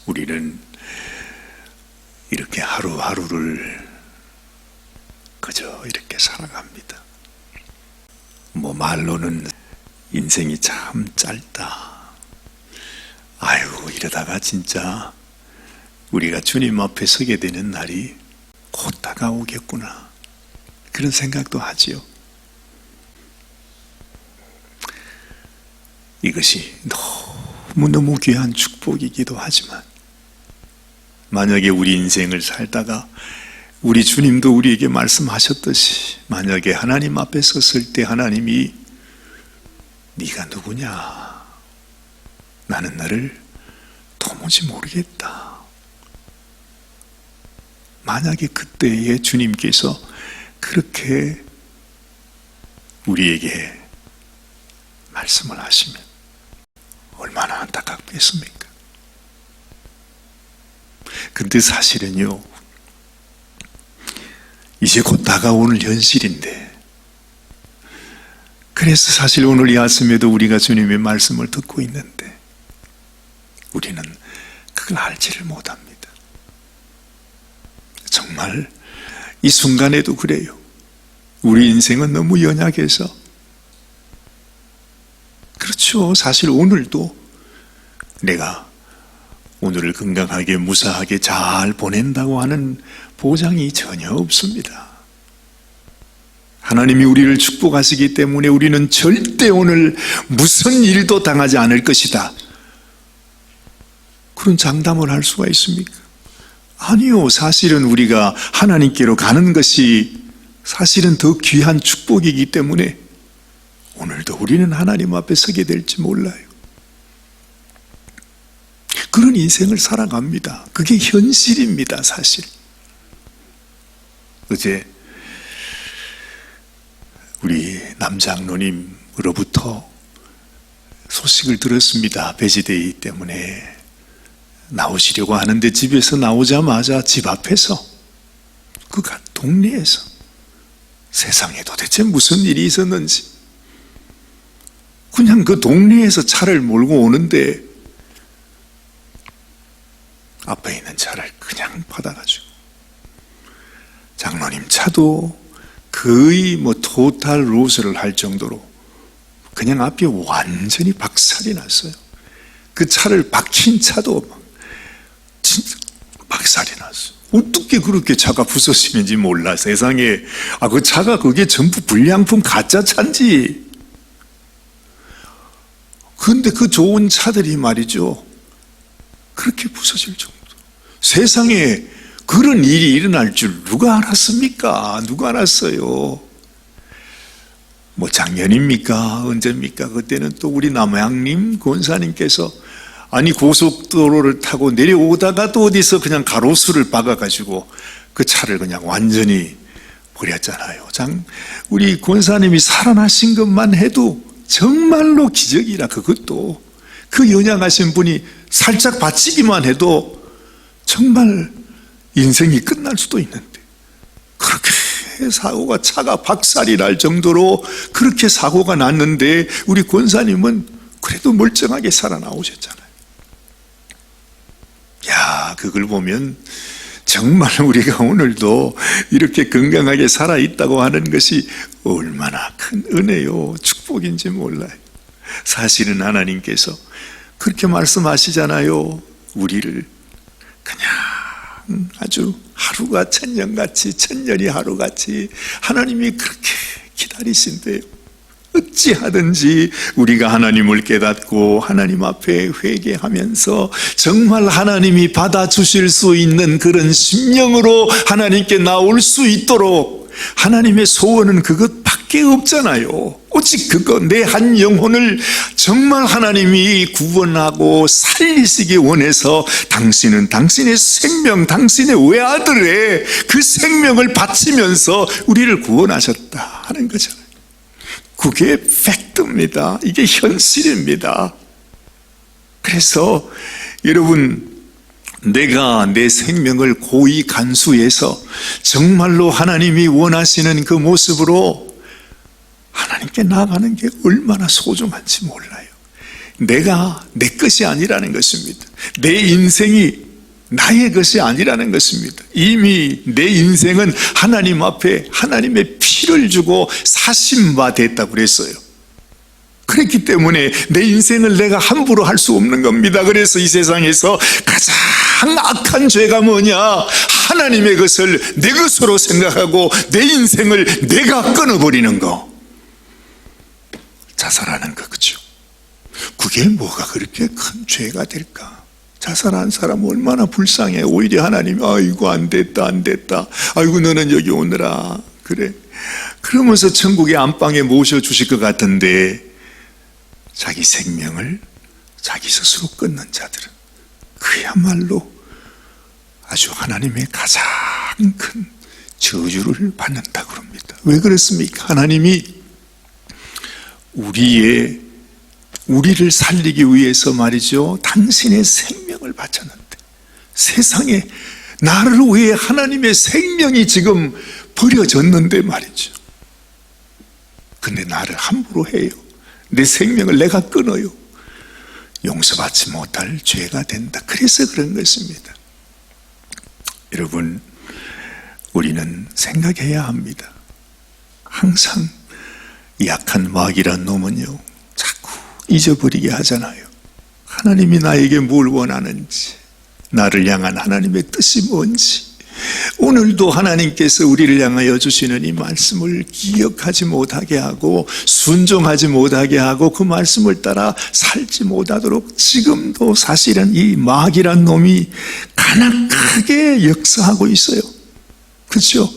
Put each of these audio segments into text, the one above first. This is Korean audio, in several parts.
우리는 이렇게 하루하루를 그저 이렇게 살아갑니다. 말로는 인생이 참 짧다. 아유, 이러다가 진짜 우리가 주님 앞에 서게 되는 날이 곧 다가오겠구나, 그런 생각도 하지요. 이것이 너무너무 귀한 축복이기도 하지만, 만약에 우리 인생을 살다가 우리 주님도 우리에게 말씀하셨듯이 만약에 하나님 앞에 섰을 때 하나님이 네가 누구냐? 나는 너를 도무지 모르겠다. 만약에 그때에 주님께서 그렇게 우리에게 말씀을 하시면 얼마나 안타깝겠습니까? 근데 사실은요, 이제 곧 다가오는 현실인데, 그래서 사실 오늘 이 아침에도 우리가 주님의 말씀을 듣고 있는데 우리는 그걸 알지를 못합니다. 정말 이 순간에도 그래요. 우리 인생은 너무 연약해서, 그렇죠. 사실 오늘도 내가 오늘을 건강하게 무사하게 잘 보낸다고 하는 보장이 전혀 없습니다. 하나님이 우리를 축복하시기 때문에 우리는 절대 오늘 무슨 일도 당하지 않을 것이다, 그런 장담을 할 수가 있습니까? 아니요. 사실은 우리가 하나님께로 가는 것이 사실은 더 귀한 축복이기 때문에 오늘도 우리는 하나님 앞에 서게 될지 몰라요. 그런 인생을 살아갑니다. 그게 현실입니다, 사실. 어제 우리 남장로님으로부터 소식을 들었습니다. 배지데이 때문에 나오시려고 하는데 집에서 나오자마자 집 앞에서, 그 동네에서 세상에 도대체 무슨 일이 있었는지 그냥 그 동네에서 차를 몰고 오는데 앞에 있는 차를 그냥 받아가지고, 장로님 차도 거의 토탈 로스를 할 정도로 그냥 앞이 완전히 박살이 났어요. 그 차를 박힌 차도 진짜 박살이 났어요. 어떻게 그렇게 차가 부서지는지 몰라. 세상에. 그 차가 그게 전부 불량품 가짜 차인지. 그런데 그 좋은 차들이 말이죠, 그렇게 부서질 정도. 세상에 그런 일이 일어날 줄 누가 알았습니까? 누가 알았어요? 작년입니까? 언제입니까? 그때는 또 우리 남양님 권사님께서 고속도로를 타고 내려오다가 또 어디서 그냥 가로수를 박아가지고 그 차를 그냥 완전히 버렸잖아요. 우리 권사님이 살아나신 것만 해도 정말로 기적이라. 그것도 그 연약하신 분이 살짝 받치기만 해도 정말 인생이 끝날 수도 있는데, 그렇게 사고가, 차가 박살이 날 정도로 그렇게 사고가 났는데 우리 권사님은 그래도 멀쩡하게 살아나오셨잖아요. 야, 그걸 보면 정말 우리가 오늘도 이렇게 건강하게 살아있다고 하는 것이 얼마나 큰 은혜요, 축복인지 몰라요. 사실은 하나님께서 그렇게 말씀하시잖아요. 우리를 그냥 아주 하루가 천년같이, 천년이 하루같이 하나님이 그렇게 기다리신대요. 어찌하든지 우리가 하나님을 깨닫고 하나님 앞에 회개하면서 정말 하나님이 받아주실 수 있는 그런 심령으로 하나님께 나올 수 있도록, 하나님의 소원은 그것밖에 없잖아요. 오직 그거, 내 한 영혼을 정말 하나님이 구원하고 살리시기 원해서 당신은 당신의 생명, 당신의 외아들의 그 생명을 바치면서 우리를 구원하셨다 하는 거잖아요. 그게 팩트입니다. 이게 현실입니다. 그래서 여러분, 내가 내 생명을 고이 간수해서 정말로 하나님이 원하시는 그 모습으로 하나님께 나아가는 게 얼마나 소중한지 몰라요. 내가 내 것이 아니라는 것입니다. 내 인생이 나의 것이 아니라는 것입니다. 이미 내 인생은 하나님 앞에 하나님의 피를 주고 사신 바 됐다고 그랬어요. 그렇기 때문에 내 인생을 내가 함부로 할 수 없는 겁니다. 그래서 이 세상에서 가장 악한 죄가 뭐냐? 하나님의 것을 내 것으로 생각하고 내 인생을 내가 끊어버리는 거. 자살하는 거, 그죠? 그게 뭐가 그렇게 큰 죄가 될까? 자살한 사람은 얼마나 불쌍해. 오히려 하나님이 아이고 안 됐다 아이고 너는 여기 오느라 그래 그러면서 천국의 안방에 모셔주실 것 같은데, 자기 생명을 자기 스스로 끊는 자들은 그야말로 아주 하나님의 가장 큰 저주를 받는다고 합니다. 왜 그렇습니까? 하나님이 우리를 살리기 위해서 말이죠, 당신의 생명을 바쳤는데, 세상에 나를 위해 하나님의 생명이 지금 버려졌는데 말이죠. 근데 나를 함부로 해요. 내 생명을 내가 끊어요. 용서받지 못할 죄가 된다. 그래서 그런 것입니다. 여러분, 우리는 생각해야 합니다. 항상 약한 마귀란 놈은요, 자꾸 잊어버리게 하잖아요. 하나님이 나에게 뭘 원하는지, 나를 향한 하나님의 뜻이 뭔지, 오늘도 하나님께서 우리를 향하여 주시는 이 말씀을 기억하지 못하게 하고 순종하지 못하게 하고 그 말씀을 따라 살지 못하도록 지금도 사실은 이 마귀란 놈이 가난하게 역사하고 있어요. 그렇죠?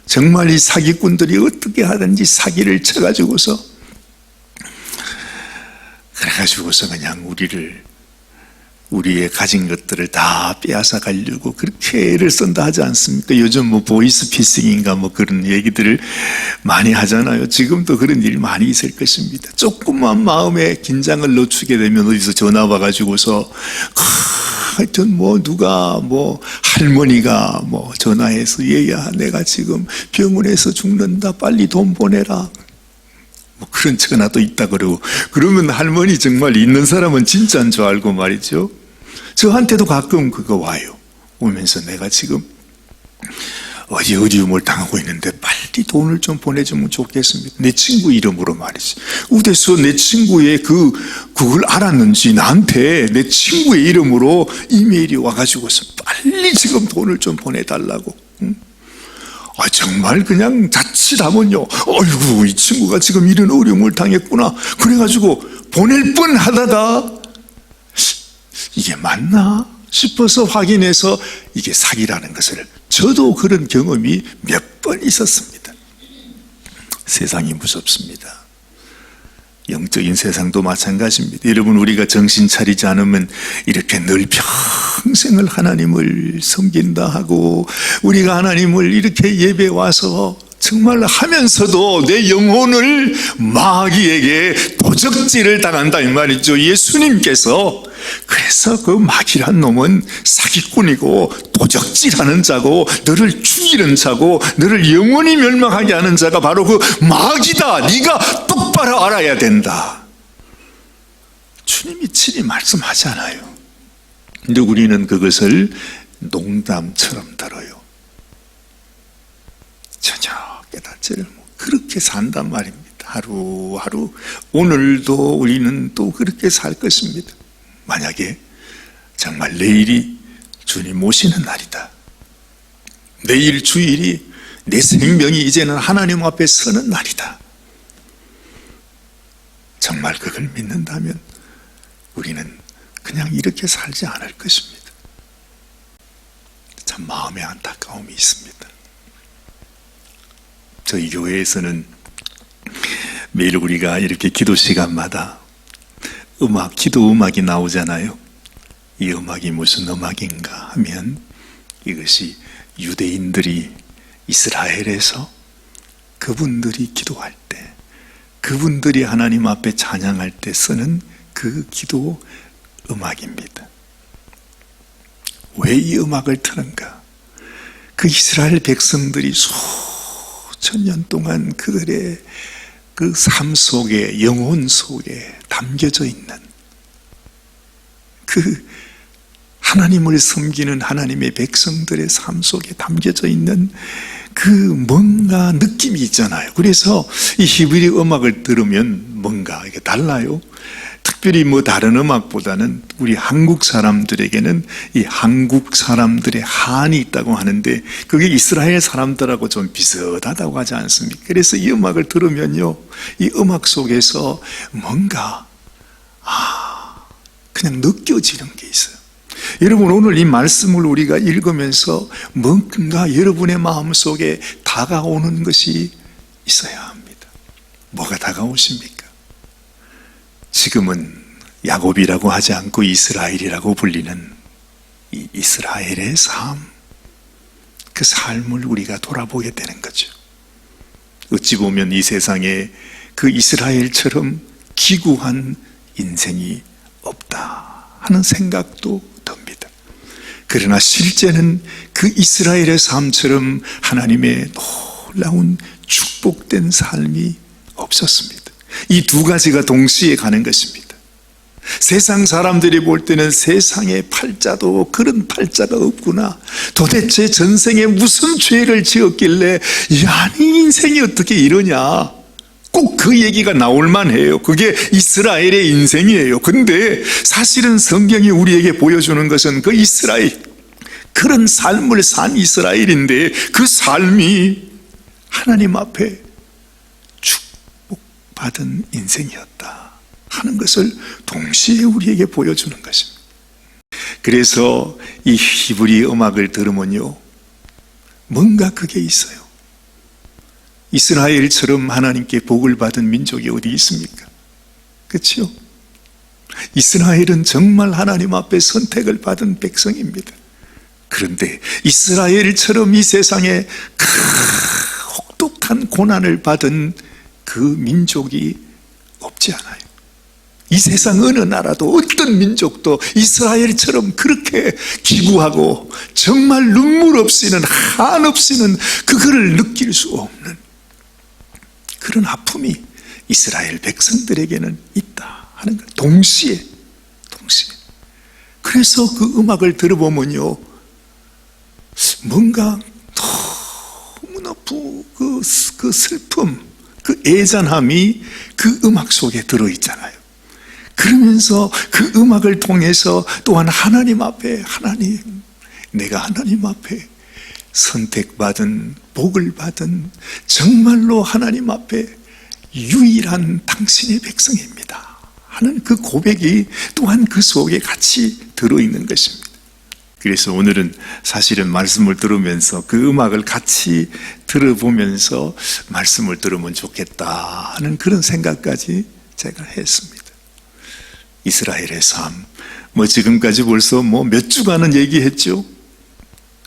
정말 이 사기꾼들이 어떻게 하든지 사기를 쳐가지고서 그래가지고서 그냥 우리의 가진 것들을 다 빼앗아 가려고 그렇게 애를 쓴다 하지 않습니까? 요즘 뭐 보이스피싱인가 뭐 그런 얘기들을 많이 하잖아요. 지금도 그런 일이 많이 있을 것입니다. 조금만 마음에 긴장을 늦추게 되면 어디서 전화 와가지고서 하여튼 뭐 누가 뭐 할머니가 뭐 전화해서 얘야 내가 지금 병원에서 죽는다 빨리 돈 보내라, 뭐 그런 전화도 있다 그러고, 그러면 할머니 정말 있는 사람은 진짜인 줄 알고 말이죠, 저한테도 가끔 그거 와요. 오면서 내가 지금 어디 어려움을 당하고 있는데 빨리 돈을 좀 보내주면 좋겠습니다. 내 친구 이름으로 말이지. 어디서 내 친구의 그걸 알았는지 나한테 내 친구의 이름으로 이메일이 와가지고서 빨리 지금 돈을 좀 보내달라고. 정말 그냥 자칫하면요, 어이구 이 친구가 지금 이런 어려움을 당했구나 그래가지고 보낼 뻔 하다가 이게 맞나 싶어서 확인해서 이게 사기라는 것을, 저도 그런 경험이 몇 번 있었습니다. 세상이 무섭습니다. 영적인 세상도 마찬가지입니다. 여러분, 우리가 정신 차리지 않으면 이렇게 늘 평생을 하나님을 섬긴다 하고 우리가 하나님을 이렇게 예배 와서 정말 하면서도 내 영혼을 마귀에게 도적질을 당한다 이 말이죠. 예수님께서 그래서 그 마귀란 놈은 사기꾼이고 도적질하는 자고 너를 죽이는 자고 너를 영원히 멸망하게 하는 자가 바로 그 마귀다, 네가 똑바로 알아야 된다. 주님이 친히 말씀하잖아요. 근데 우리는 그것을 농담처럼 들어요. 전혀 깨닫지를 그렇게 산단 말입니다. 하루하루. 오늘도 우리는 또 그렇게 살 것입니다. 만약에 정말 내일이 주님 오시는 날이다, 내일 주일이 내 생명이 이제는 하나님 앞에 서는 날이다, 정말 그걸 믿는다면 우리는 그냥 이렇게 살지 않을 것입니다. 참 마음에 안타까움이 있습니다. 저희 교회에서는 매일 우리가 이렇게 기도 시간마다 기도 음악이 나오잖아요. 이 음악이 무슨 음악인가 하면 이것이 유대인들이 이스라엘에서 그분들이 기도할 때, 그분들이 하나님 앞에 찬양할 때 쓰는 그 기도 음악입니다. 왜 이 음악을 트는가? 그 이스라엘 백성들이 수천 년 동안 그들의 그 삶 속에, 영혼 속에 담겨져 있는 그 하나님을 섬기는 하나님의 백성들의 삶 속에 담겨져 있는 그 뭔가 느낌이 있잖아요. 그래서 이 히브리 음악을 들으면 뭔가 이게 달라요. 특별히 뭐 다른 음악보다는 우리 한국 사람들에게는 이 한국 사람들의 한이 있다고 하는데 그게 이스라엘 사람들하고 좀 비슷하다고 하지 않습니까? 그래서 이 음악을 들으면요, 이 음악 속에서 뭔가 그냥 느껴지는 게 있어요. 여러분, 오늘 이 말씀을 우리가 읽으면서 뭔가 여러분의 마음속에 다가오는 것이 있어야 합니다. 뭐가 다가오십니까? 지금은 야곱이라고 하지 않고 이스라엘이라고 불리는 이 이스라엘의 삶, 그 삶을 우리가 돌아보게 되는 거죠. 어찌 보면 이 세상에 그 이스라엘처럼 기구한 인생이 없다 하는 생각도 듭니다. 그러나 실제는 그 이스라엘의 삶처럼 하나님의 놀라운 축복된 삶이 없었습니다. 이 두 가지가 동시에 가는 것입니다. 세상 사람들이 볼 때는 세상에 팔자도 그런 팔자가 없구나, 도대체 전생에 무슨 죄를 지었길래 아니 인생이 어떻게 이러냐, 꼭 그 얘기가 나올 만해요. 그게 이스라엘의 인생이에요. 근데 사실은 성경이 우리에게 보여주는 것은 그 이스라엘, 그런 삶을 산 이스라엘인데 그 삶이 하나님 앞에 축복받은 인생이었다 하는 것을 동시에 우리에게 보여주는 것입니다. 그래서 이 히브리 음악을 들으면요, 뭔가 그게 있어요. 이스라엘처럼 하나님께 복을 받은 민족이 어디 있습니까? 그렇죠? 이스라엘은 정말 하나님 앞에 선택을 받은 백성입니다. 그런데 이스라엘처럼 이 세상에 혹독한 고난을 받은 그 민족이 없지 않아요. 이 세상 어느 나라도 어떤 민족도 이스라엘처럼 그렇게 기구하고 정말 눈물 없이는 한없이는 그거를 느낄 수 없는 그런 아픔이 이스라엘 백성들에게는 있다 하는 걸 동시에. 그래서 그 음악을 들어보면요, 뭔가 너무나 그 슬픔, 그 애잔함이 그 음악 속에 들어있잖아요. 그러면서 그 음악을 통해서 또한 하나님 앞에, 내가 하나님 앞에 선택받은, 복을 받은 정말로 하나님 앞에 유일한 당신의 백성입니다 하는 그 고백이 또한 그 속에 같이 들어있는 것입니다. 그래서 오늘은 사실은 말씀을 들으면서 그 음악을 같이 들어보면서 말씀을 들으면 좋겠다 하는 그런 생각까지 제가 했습니다. 이스라엘의 삶, 지금까지 벌써 몇 주간은 얘기했죠.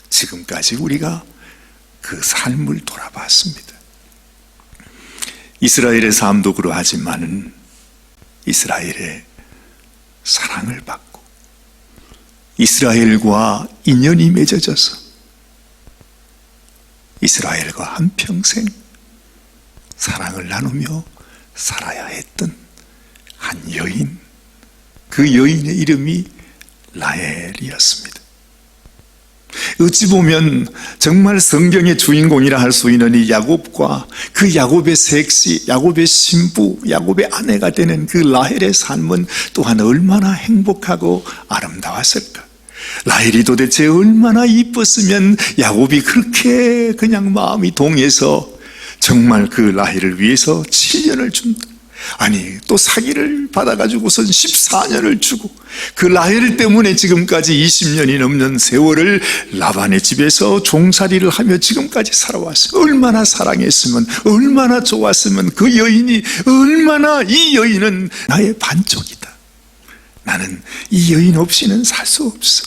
지금까지 우리가 그 삶을 돌아봤습니다. 이스라엘의 삶도 그러하지만은 이스라엘의 사랑을 받고 이스라엘과 인연이 맺어져서 이스라엘과 한평생 사랑을 나누며 살아야 했던 한 여인, 그 여인의 이름이 라헬이었습니다. 어찌 보면 정말 성경의 주인공이라 할 수 있는 이 야곱과 그 야곱의 색시, 야곱의 신부, 야곱의 아내가 되는 그 라헬의 삶은 또한 얼마나 행복하고 아름다웠을까. 라헬이 도대체 얼마나 이뻤으면 야곱이 그렇게 그냥 마음이 동해서 정말 그 라헬을 위해서 7년을 준다. 아니, 또 사기를 받아가지고선 14년을 주고 그 라헬 때문에 지금까지 20년이 넘는 세월을 라반의 집에서 종살이를 하며 지금까지 살아왔어요. 얼마나 사랑했으면, 얼마나 좋았으면, 그 여인이 얼마나, 이 여인은 나의 반쪽이다, 나는 이 여인 없이는 살 수 없어,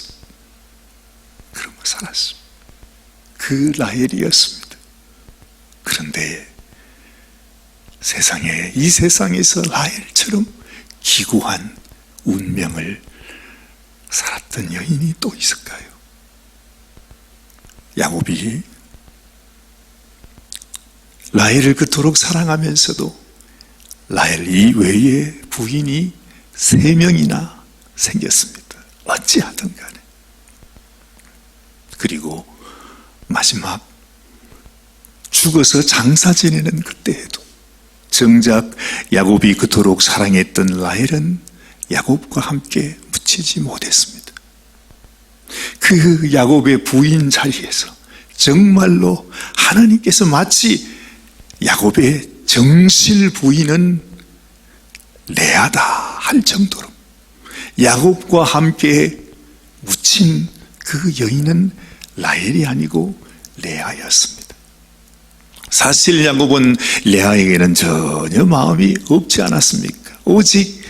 그러고 살았습니다. 그 라헬이었습니다. 그런데 이 세상에서 라헬처럼 기구한 운명을 살았던 여인이 또 있을까요? 야곱이 라헬을 그토록 사랑하면서도 라헬 이외에 부인이 3명이나 생겼습니다. 어찌하든 간에. 그리고 마지막 죽어서 장사 지내는 그때에도 정작 야곱이 그토록 사랑했던 라헬은 야곱과 함께 묻히지 못했습니다. 그 야곱의 부인 자리에서 정말로 하나님께서 마치 야곱의 정실 부인은 레아다 할 정도로 야곱과 함께 묻힌 그 여인은 라헬이 아니고 레아였습니다. 사실 야곱은 레아에게는 전혀 마음이 없지 않았습니까? 오직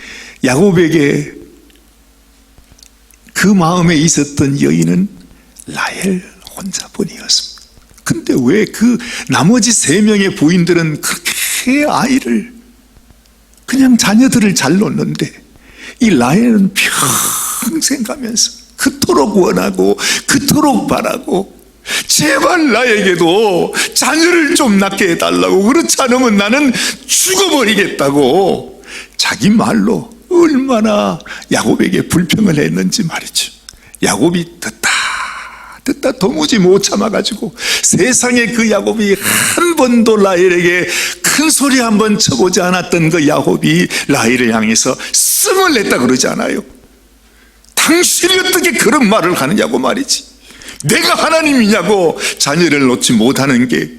야곱에게 그 마음에 있었던 여인은 라헬 혼자뿐이었습니다. 근데 왜 그 나머지 3명의 부인들은 그렇게 아이를 그냥 자녀들을 잘 놓는데 이 라헬은 평생 가면서 그토록 원하고 그토록 바라고 제발 나에게도 자녀를 좀 낳게 해달라고, 그렇지 않으면 나는 죽어버리겠다고 자기 말로 얼마나 야곱에게 불평을 했는지 말이죠. 야곱이 듣다 도무지 못 참아가지고 세상에 그 야곱이 한 번도 라헬에게 큰 소리 한 번 쳐보지 않았던 그 야곱이 라헬을 향해서 승을 냈다 그러지 않아요. 당신이 어떻게 그런 말을 하느냐고 말이지. 내가 하나님이냐고. 자녀를 놓지 못하는 게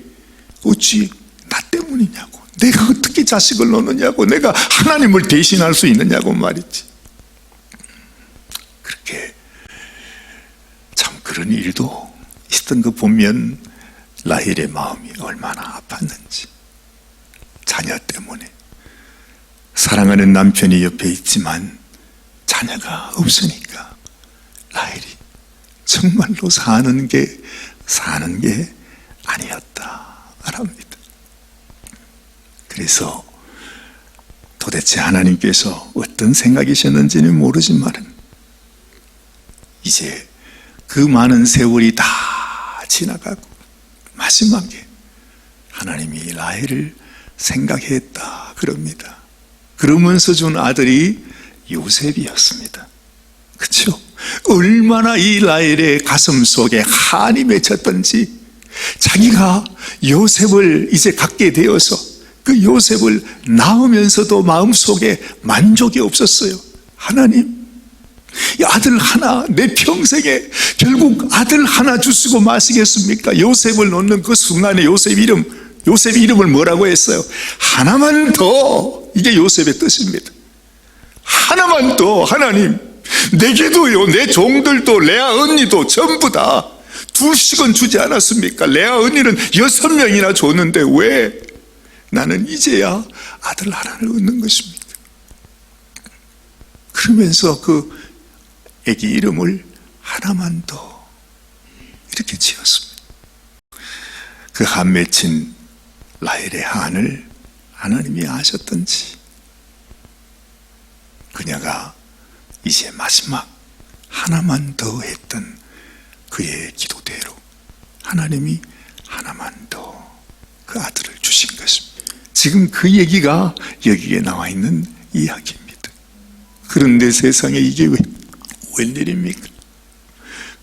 어찌 나 때문이냐고. 내가 어떻게 자식을 놓느냐고. 내가 하나님을 대신할 수 있느냐고 말이지. 그렇게 참 그런 일도 있었던 거 보면 라헬의 마음이 얼마나 아팠는지. 자녀 때문에 사랑하는 남편이 옆에 있지만 자녀가 없으니까 라헬이 정말로 사는 게 아니었다 말합니다. 그래서 도대체 하나님께서 어떤 생각이셨는지는 모르지만 이제 그 많은 세월이 다 지나가고 마지막에 하나님이 라헬을 생각했다 그럽니다. 그러면서 준 아들이 요셉이었습니다. 그렇죠? 얼마나 이 라헬의 가슴 속에 한이 맺혔던지 자기가 요셉을 이제 갖게 되어서 그 요셉을 낳으면서도 마음속에 만족이 없었어요. 하나님, 이 아들 하나, 내 평생에 결국 아들 하나 주시고 마시겠습니까? 요셉을 놓는 그 순간에 요셉 이름을 뭐라고 했어요? 하나만 더. 이게 요셉의 뜻입니다. 하나만 더. 하나님, 내게도요, 내 종들도, 레아 언니도 전부 다 2씩은 주지 않았습니까? 레아 언니는 6명이나 줬는데 왜 나는 이제야 아들 하나를 얻는 것입니까? 그러면서 그 애기 이름을 하나만 더 이렇게 지었습니다. 그 한 맺힌 라헬의 한을 하나님이 아셨던지 그녀가 이제 마지막 하나만 더 했던 그의 기도대로 하나님이 하나만 더 그 아들을 주신 것입니다. 지금 그 얘기가 여기에 나와 있는 이야기입니다. 그런데 세상에 이게 웬일입니까?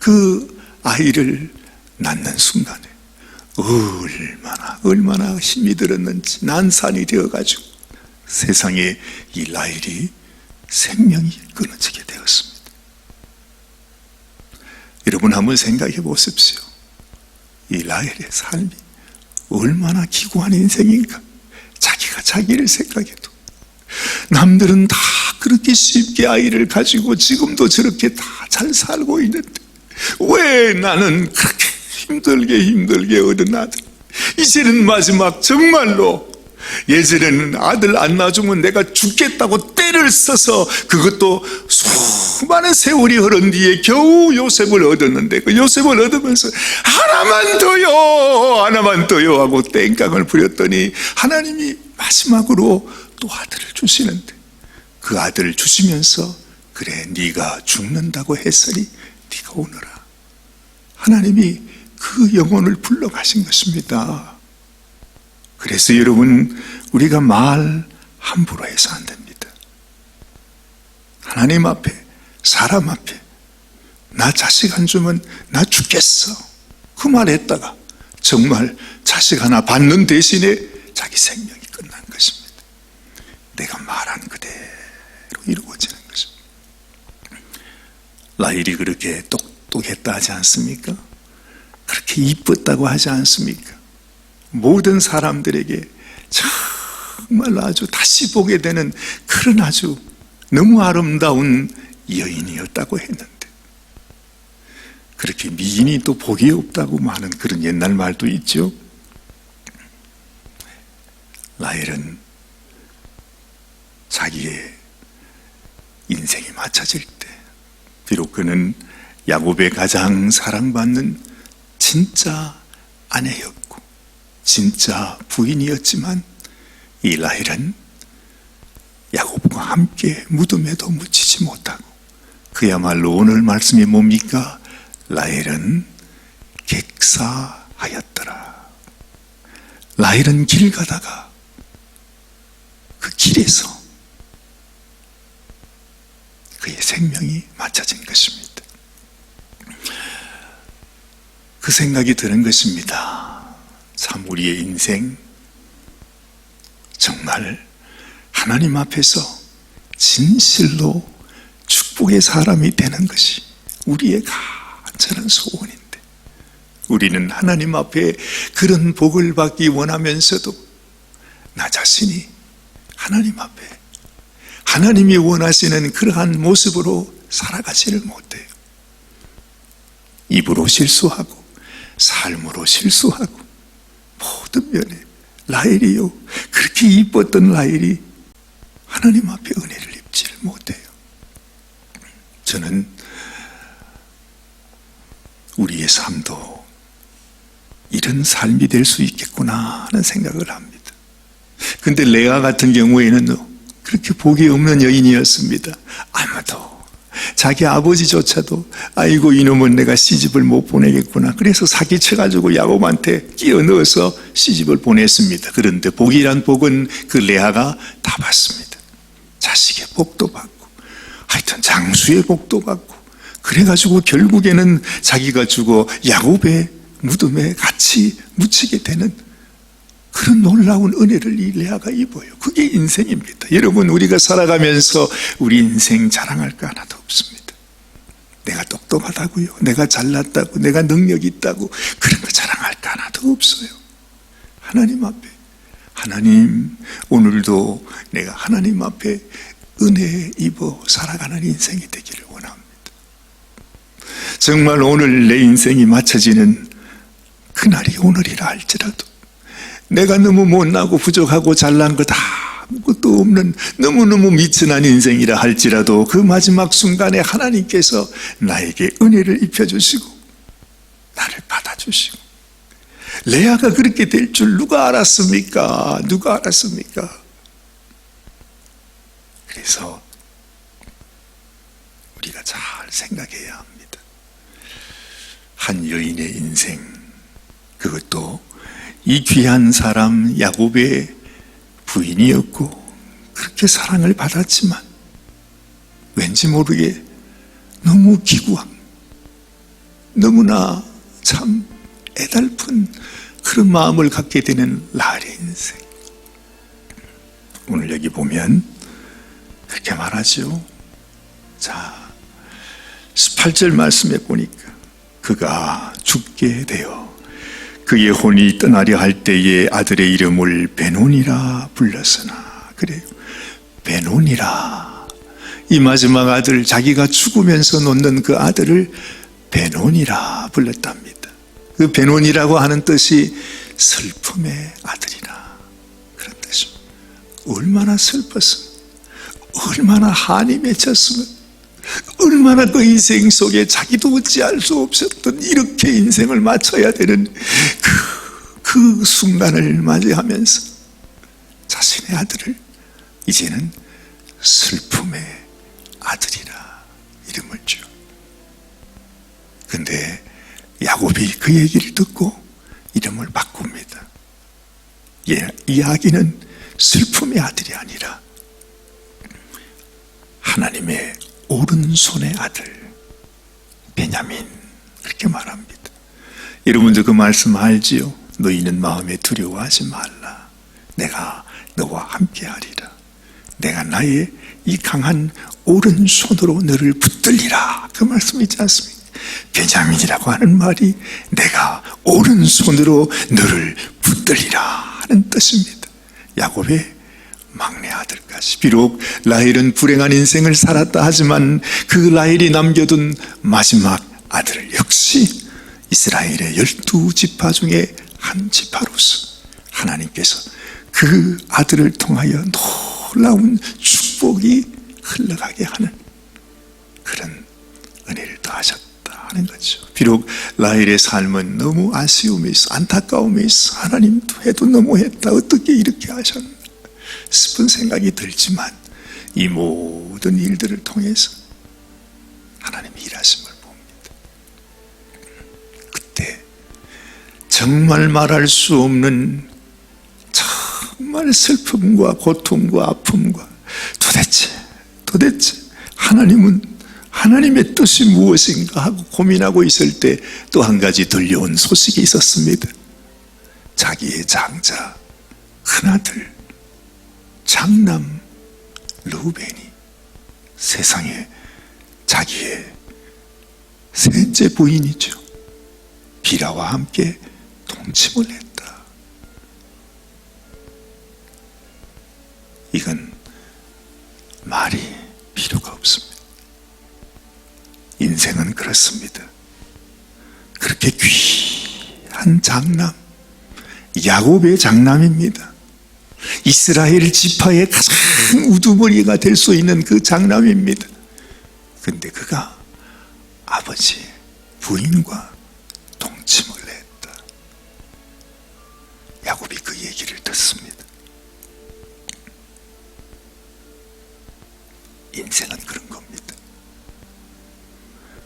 그 아이를 낳는 순간에 얼마나 힘이 들었는지 난산이 되어가지고 세상에 이 라헬이 생명이 끊어지게 되었습니다. 여러분 한번 생각해 보십시오. 이 라헬의 삶이 얼마나 기구한 인생인가. 자기가 자기를 생각해도 남들은 다 그렇게 쉽게 아이를 가지고 지금도 저렇게 다 잘 살고 있는데 왜 나는 그렇게 힘들게 얻은 아들, 이제는 마지막 정말로 예전에는 아들 안 낳아주면 내가 죽겠다고 때를 써서 그것도 수많은 세월이 흐른 뒤에 겨우 요셉을 얻었는데 그 요셉을 얻으면서 하나만 더요 하고 땡깡을 부렸더니 하나님이 마지막으로 또 아들을 주시는데 그 아들을 주시면서 그래 네가 죽는다고 했으니 네가 오너라. 하나님이 그 영혼을 불러가신 것입니다. 그래서 여러분, 우리가 말 함부로 해서 안 됩니다. 하나님 앞에, 사람 앞에 나 자식 안 주면 나 죽겠어. 그 말 했다가 정말 자식 하나 받는 대신에 자기 생명이 끝난 것입니다. 내가 말한 그대로 이루어지는 것입니다. 라헬이 그렇게 똑똑했다 하지 않습니까? 그렇게 이뻤다고 하지 않습니까? 모든 사람들에게 정말 아주 다시 보게 되는 그런 아주 너무 아름다운 여인이었다고 했는데, 그렇게 미인이 또 복이 없다고 하는 그런 옛날 말도 있죠. 라헬은 자기의 인생이 맞춰질 때, 비록 그는 야곱의 가장 사랑받는 진짜 아내였고 진짜 부인이었지만, 이 라헬은 야곱과 함께 무덤에도 묻히지 못하고, 그야말로 오늘 말씀이 뭡니까? 라헬은 객사하였더라. 라헬은 길 가다가 그 길에서 그의 생명이 맞춰진 것입니다. 그 생각이 드는 것입니다. 참 우리의 인생 정말 하나님 앞에서 진실로 축복의 사람이 되는 것이 우리의 간절한 소원인데, 우리는 하나님 앞에 그런 복을 받기 원하면서도 나 자신이 하나님 앞에 하나님이 원하시는 그러한 모습으로 살아가지를 못해요. 입으로 실수하고 삶으로 실수하고 모든 면에 라헬이요, 그렇게 이뻤던 라헬이 하나님 앞에 은혜를 입지를 못해요. 저는 우리의 삶도 이런 삶이 될 수 있겠구나 하는 생각을 합니다. 근데 레아 같은 경우에는 그렇게 복이 없는 여인이었습니다. 아마도 자기 아버지조차도 아이고 이놈은 내가 시집을 못 보내겠구나, 그래서 사기쳐가지고 야곱한테 끼워 넣어서 시집을 보냈습니다. 그런데 복이란 복은 그 레아가 다 받습니다. 자식의 복도 받고 하여튼 장수의 복도 받고, 그래가지고 결국에는 자기가 죽어 야곱의 무덤에 같이 묻히게 되는 그런 놀라운 은혜를 이 레아가 입어요. 그게 인생입니다. 여러분, 우리가 살아가면서 우리 인생 자랑할 거 하나도 없습니다. 내가 똑똑하다고요, 내가 잘났다고, 내가 능력이 있다고, 그런 거 자랑할 거 하나도 없어요. 하나님 앞에, 하나님, 오늘도 내가 하나님 앞에 은혜 입어 살아가는 인생이 되기를 원합니다. 정말 오늘 내 인생이 맞춰지는 그날이 오늘이라 할지라도, 내가 너무 못나고 부족하고 잘난 거 다 아무것도 없는 너무너무 미천한 인생이라 할지라도, 그 마지막 순간에 하나님께서 나에게 은혜를 입혀주시고 나를 받아주시고, 레아가 그렇게 될 줄 누가 알았습니까? 누가 알았습니까? 그래서 우리가 잘 생각해야 합니다. 한 여인의 인생, 그것도 이 귀한 사람 야곱의 부인이었고 그렇게 사랑을 받았지만 왠지 모르게 너무 기구한, 너무나 참 애달픈 그런 마음을 갖게 되는 라헬의 인생. 오늘 여기 보면 그렇게 말하죠. 자, 18절 말씀에 보니까 그가 죽게 되어 그의 혼이 떠나려 할 때에 아들의 이름을 베논이라 불렀으나, 그래요, 베논이라. 이 마지막 아들, 자기가 죽으면서 놓는 그 아들을 베논이라 불렀답니다. 그 베논이라고 하는 뜻이 슬픔의 아들이라, 그런 뜻입니다. 얼마나 슬펐으면, 얼마나 한이 맺혔으면, 얼마나 그 인생 속에 자기도 어찌할 수 없었던 이렇게 인생을 마쳐야 되는 그 순간을 맞이하면서 자신의 아들을 이제는 슬픔의 아들이라 이름을 줘. 근데 야곱이 그 얘기를 듣고 이름을 바꿉니다. 이 아기는 슬픔의 아들이 아니라 하나님의 오른손의 아들 베냐민. 그렇게 말합니다. 여러분도 그 말씀 알지요? 너희는 마음에 두려워하지 말라. 내가 너와 함께하리라. 내가 나의 이 강한 오른손으로 너를 붙들리라. 그 말씀 있지 않습니까? 베냐민이라고 하는 말이 내가 오른손으로 너를 붙들리라 하는 뜻입니다. 야곱의 막내 아들까지. 비록 라헬은 불행한 인생을 살았다 하지만 그 라헬이 남겨둔 마지막 아들 역시 이스라엘의 12지파 중에 한 지파로서 하나님께서 그 아들을 통하여 놀라운 축복이 흘러가게 하는 그런 은혜를 더하셨다 하는 거죠. 비록 라헬의 삶은 너무 아쉬움이 있어, 안타까움이 있어, 하나님도 해도 너무했다, 어떻게 이렇게 하셨나 싶은 생각이 들지만 이 모든 일들을 통해서 하나님이 일하심을 봅니다. 그때 정말 말할 수 없는 정말 슬픔과 고통과 아픔과 도대체 하나님의 뜻이 무엇인가 하고 고민하고 있을 때 또 한 가지 들려온 소식이 있었습니다. 자기의 장자 큰아들 장남 르우벤이 세상에 자기의 셋째 부인이죠, 비라와 함께 동침을 했다. 이건 말이 필요가 없습니다. 인생은 그렇습니다. 그렇게 귀한 장남, 야곱의 장남입니다. 이스라엘 지파의 가장 우두머리가 될 수 있는 그 장남입니다. 그런데 그가 아버지 부인과 동침을 했다. 야곱이 그 얘기를 듣습니다. 인생은 그런 겁니다.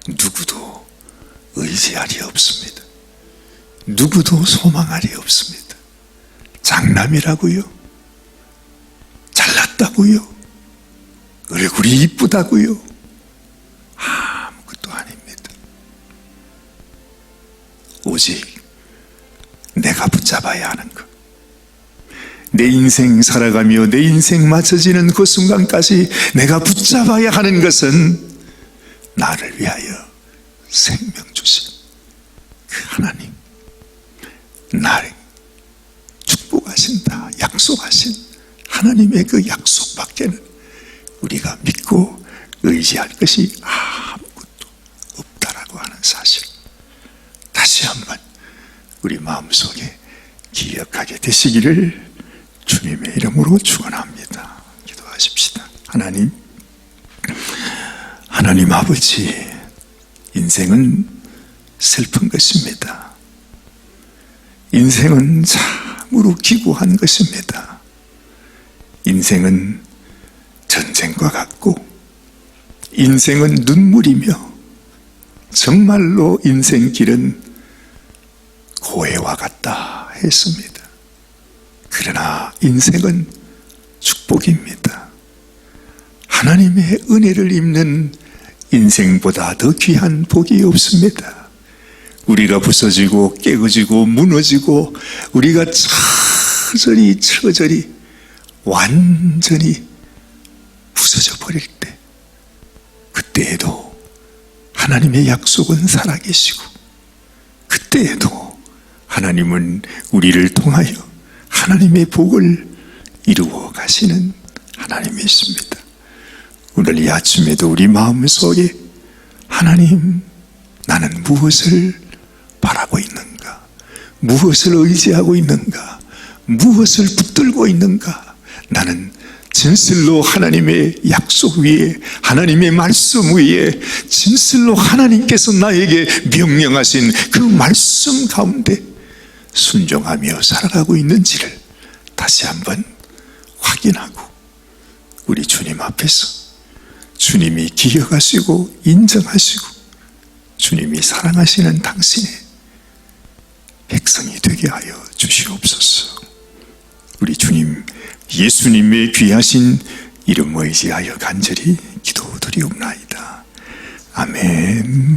누구도 의지할 리 없습니다. 누구도 소망할 리 없습니다. 장남이라고요? 잘났다고요? 얼굴이 이쁘다고요? 아무것도 아닙니다. 오직 내가 붙잡아야 하는 것, 내 인생 살아가며 내 인생 맞춰지는 그 순간까지 내가 붙잡아야 하는 것은 나를 위하여 생명 주신 그 하나님, 나를 축복하신다 약속하신 하나님의 그 약속밖에는 우리가 믿고 의지할 것이 아무것도 없다라고 하는 사실, 다시 한번 우리 마음속에 기억하게 되시기를 주님의 이름으로 축원합니다. 기도하십시다. 하나님 아버지, 인생은 슬픈 것입니다. 인생은 참으로 기구한 것입니다. 인생은 전쟁과 같고 인생은 눈물이며 정말로 인생길은 고해와 같다 했습니다. 그러나 인생은 축복입니다. 하나님의 은혜를 입는 인생보다 더 귀한 복이 없습니다. 우리가 부서지고 깨어지고 무너지고 우리가 처절히 완전히 부서져 버릴 때, 그때에도 하나님의 약속은 살아계시고 그때에도 하나님은 우리를 통하여 하나님의 복을 이루어 가시는 하나님이십니다. 오늘 이 아침에도 우리 마음속에 하나님, 나는 무엇을 바라고 있는가? 무엇을 의지하고 있는가? 무엇을 붙들고 있는가? 나는 진실로 하나님의 약속 위에, 하나님의 말씀 위에, 진실로 하나님께서 나에게 명령하신 그 말씀 가운데 순종하며 살아가고 있는지를 다시 한번 확인하고 우리 주님 앞에서 주님이 기억하시고 인정하시고 주님이 사랑하시는 당신의 백성이 되게 하여 주시옵소서. 우리 주님 예수님의 귀하신 이름 의지하여 간절히 기도드리옵나이다. 아멘.